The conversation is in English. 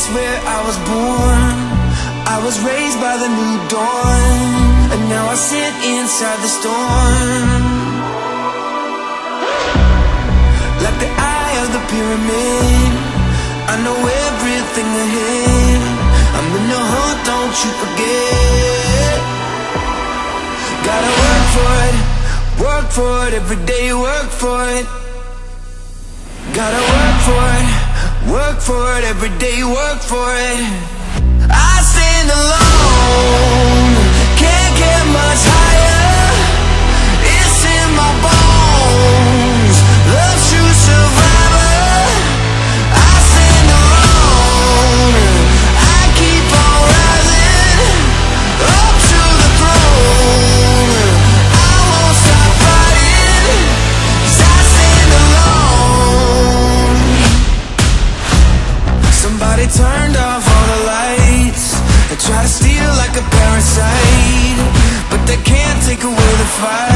place where I was born. I was raised by the new dawn, and now I sit inside the storm. Like the eye of the pyramid, I know everything ahead. I'm in the hunt, don't you forget. Gotta work for it, every day work for it. Gotta work for it, every day work for it. I stand alone, can't get much higher. It's in my bones, love's true survivor. I stand alone, I keep on rising up to the throne. I won't stop fighting, 'cause I stand alone. Somebody turned off all the lights. They try to steal like a parasite, but they can't take away the fight.